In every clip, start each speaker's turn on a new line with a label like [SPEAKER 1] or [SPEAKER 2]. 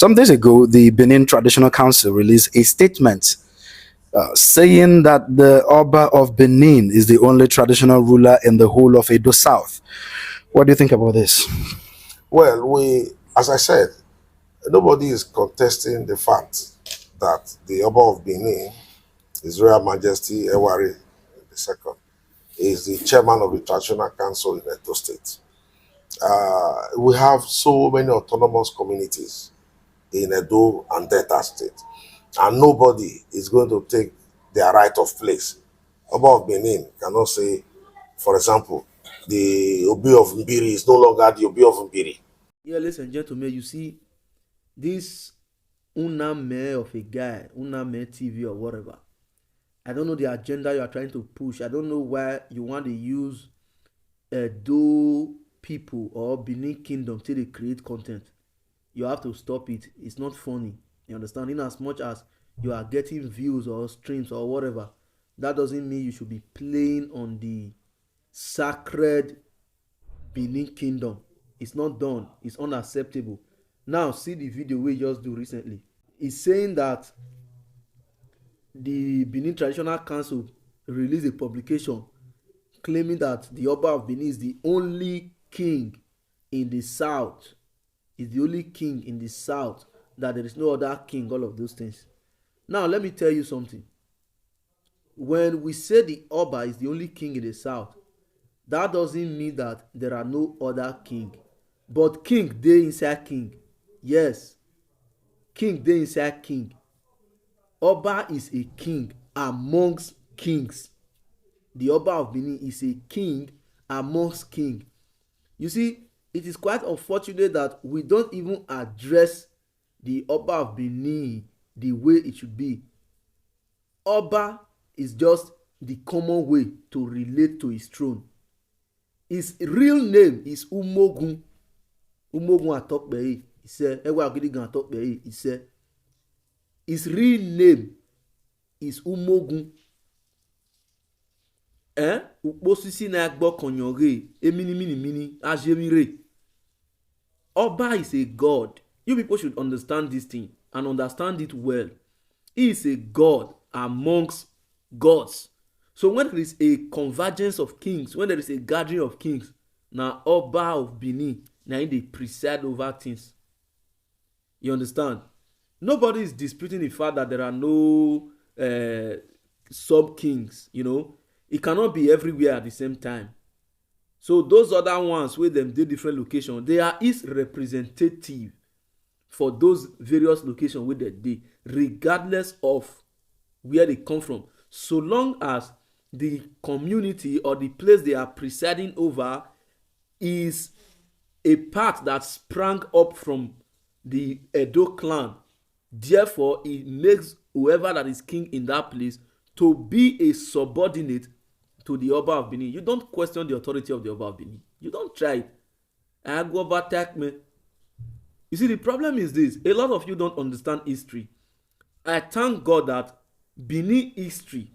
[SPEAKER 1] Some days ago, the Benin Traditional Council released a statement saying that the Oba of Benin is the only traditional ruler in the whole of Edo South. What do you think about this?
[SPEAKER 2] Well, as I said, nobody is contesting the fact that the Oba of Benin, His Royal Majesty Ewari II, is the chairman of the Traditional Council in Edo State. We have so many autonomous communities in Edo and Delta State, and nobody is going to take their right of place. Oba of Benin cannot say, for example, the Obi of Mbiri is no longer the Obi of Mbiri.
[SPEAKER 3] Yeah, ladies and gentlemen, you see this Uname of a guy, Uname TV or whatever. I don't know the agenda you are trying to push. I don't know why you want to use Edo people or Benin Kingdom till they create content. You have to stop it. It's not funny. You understand? In as much as you are getting views or streams or whatever, that doesn't mean you should be playing on the sacred Benin Kingdom. It's not done. It's unacceptable. Now see the video we just do recently. It's saying that the Benin Traditional Council released a publication claiming that the Oba of Benin is the only king in the south. Is the only king in the south, that there is no other king, all of those things. Now let me tell you something. When we say the Oba is the only king in the south, that doesn't mean that there are no other king. But king dey inside king. Yes, king dey inside king. Oba is a king amongst kings. The Oba of Benin is a king amongst kings. You see, it is quite unfortunate that we don't even address the Oba of Benin the way it should be. Oba is just the common way to relate to his throne. His real name is Umogun. Umogun Atokpei. He said, Ewa Gidigan Atokpei. He said, his real name is Umogun. Ukposisi na agbo konyore. Emini mini mini. Ajemire. Oba is a god. You people should understand this thing and understand it well. He is a god amongst gods. So when there is a convergence of kings, when there is a gathering of kings, now Oba of Benin, now they preside over things. You understand? Nobody is disputing the fact that there are no sub kings. You know, it cannot be everywhere at the same time. So those other ones where them dey different locations, they are his representative for those various locations where they dey, regardless of where they come from. So long as the community or the place they are presiding over is a part that sprang up from the Edo clan, therefore it makes whoever that is king in that place to be a subordinate to the Oba of Benin. You don't question the authority of the Oba of Benin. You don't try it. I go overtake me. You see, the problem is this. A lot of you don't understand history. I thank God that Benin history,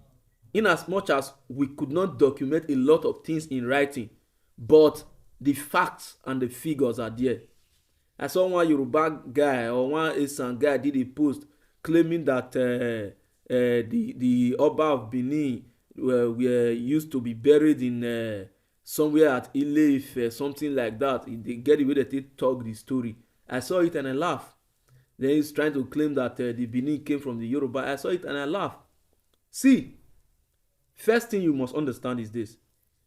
[SPEAKER 3] in as much as we could not document a lot of things in writing, but the facts and the figures are there. I saw one Yoruba guy or one Esan guy did a post claiming that the Oba of Benin were used to be buried in somewhere at Ile-Ife, something like that. They get the way that they talk the story. I saw it and I laughed. Then he's trying to claim that the Benin came from the Yoruba. I saw it and I laughed. See, first thing you must understand is this.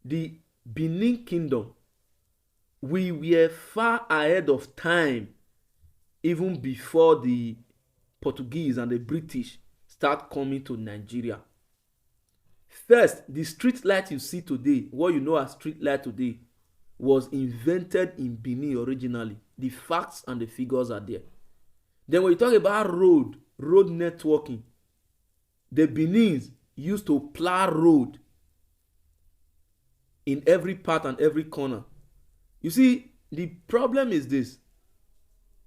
[SPEAKER 3] The Benin Kingdom, we were far ahead of time even before the Portuguese and the British start coming to Nigeria. First, the street light you see today, what you know as street light today, was invented in Benin originally. The facts and the figures are there. Then when you talk about road networking, the Benins used to plow road in every part and every corner. You see, the problem is this.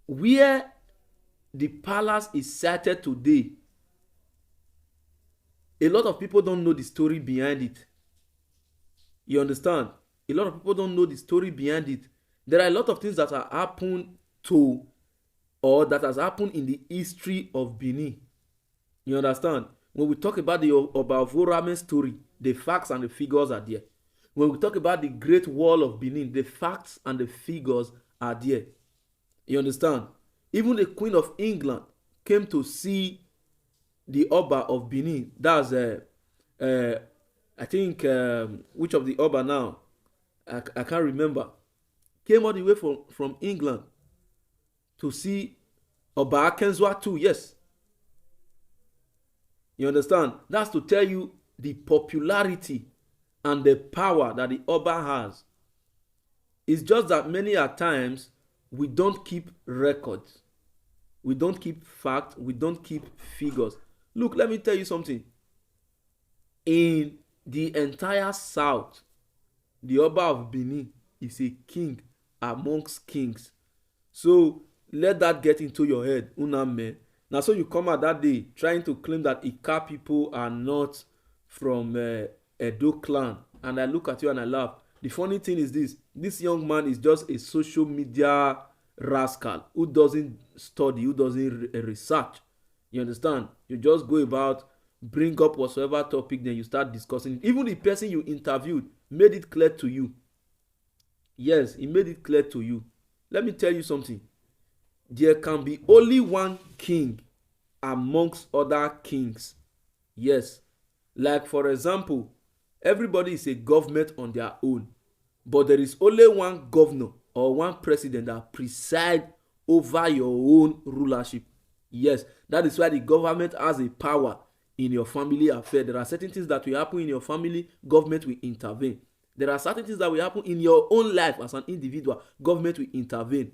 [SPEAKER 3] Where the palace is sited today, a lot of people don't know the story behind it. You understand? A lot of people don't know the story behind it. There are a lot of things that are happened to or that has happened in the history of Benin. You understand? When we talk about the Obavorame story, the facts and the figures are there. When we talk about the Great Wall of Benin, the facts and the figures are there. You understand? Even the Queen of England came to see the Oba of Benin. That's I think which of the Oba now? I can't remember. Came all the way from England to see Oba Akenzwa too. Yes. You understand? That's to tell you the popularity and the power that the Oba has. It's just that many a times we don't keep records. We don't keep facts. We don't keep figures. Look, let me tell you something. In the entire South, the Oba of Benin is a king amongst kings. So let that get into your head, Uname. Now, so you come out that day trying to claim that Ika people are not from Edo clan, and I look at you and I laugh. The funny thing is this young man is just a social media rascal who doesn't study, who doesn't research. You understand? You just go about, bring up whatsoever topic, then you start discussing it. Even the person you interviewed made it clear to you. Yes, he made it clear to you. Let me tell you something. There can be only one king amongst other kings. Yes. Like for example, everybody is a government on their own, but there is only one governor or one president that presides over your own rulership. Yes, that is why the government has a power in your family affair. There are certain things that will happen in your family, government will intervene. There are certain things that will happen in your own life as an individual, government will intervene.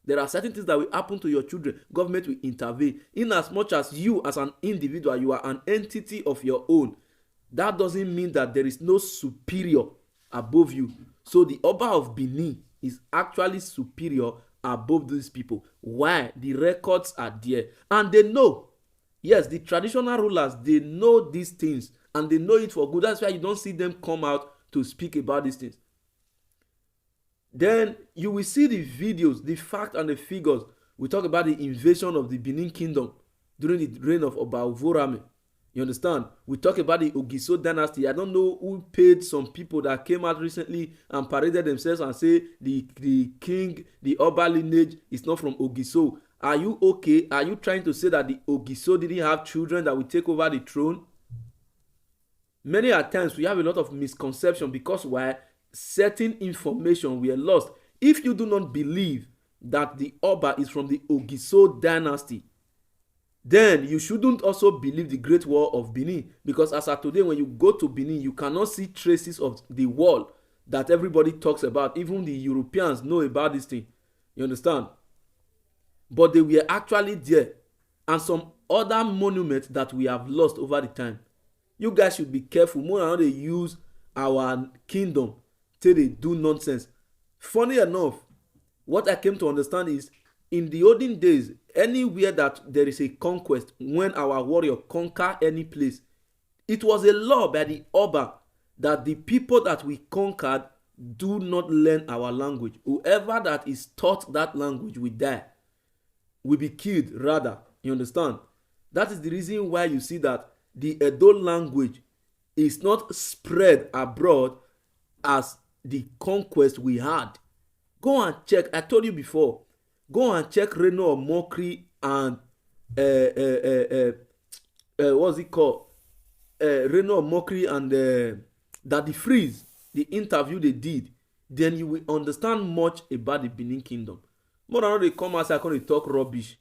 [SPEAKER 3] There are certain things that will happen to your children, government will intervene. In as much as you as an individual, you are an entity of your own, that doesn't mean that there is no superior above you. So the Oba of Benin is actually superior above these people. Why? The records are there. And they know. Yes, the traditional rulers, they know these things. And they know it for good. That's why you don't see them come out to speak about these things. Then you will see the videos, the fact and the figures. We talk about the invasion of the Benin kingdom during the reign of Oba Ovorame. You understand? We talk about the Ogiso dynasty. I don't know who paid some people that came out recently and paraded themselves and say the king, the Oba lineage is not from Ogiso. Are you okay? Are you trying to say that the Ogiso didn't have children that will take over the throne? Many a times we have a lot of misconception because why? Certain information we are lost. If you do not believe that the Oba is from the Ogiso dynasty, then you shouldn't also believe the Great Wall of Benin, because as of today when you go to Benin you cannot see traces of the wall that everybody talks about. Even the Europeans know about this thing. You understand? But they were actually there, and some other monuments that we have lost over the time. You guys should be careful more than how they use our kingdom till they do nonsense. Funny enough, what I came to understand is in the olden days, anywhere that there is a conquest, when our warrior conquer any place, it was a law by the Oba that the people that we conquered do not learn our language. Whoever that is taught that language will die, will be killed rather. You understand? That is the reason why you see that the Edo language is not spread abroad as the conquest we had. Go and check. I told you before. Go and check Reno Mokri and what's it called? Reno Mokri and Daddy Freeze, the interview they did. Then you will understand much about the Benin Kingdom. More than they come as I can talk rubbish.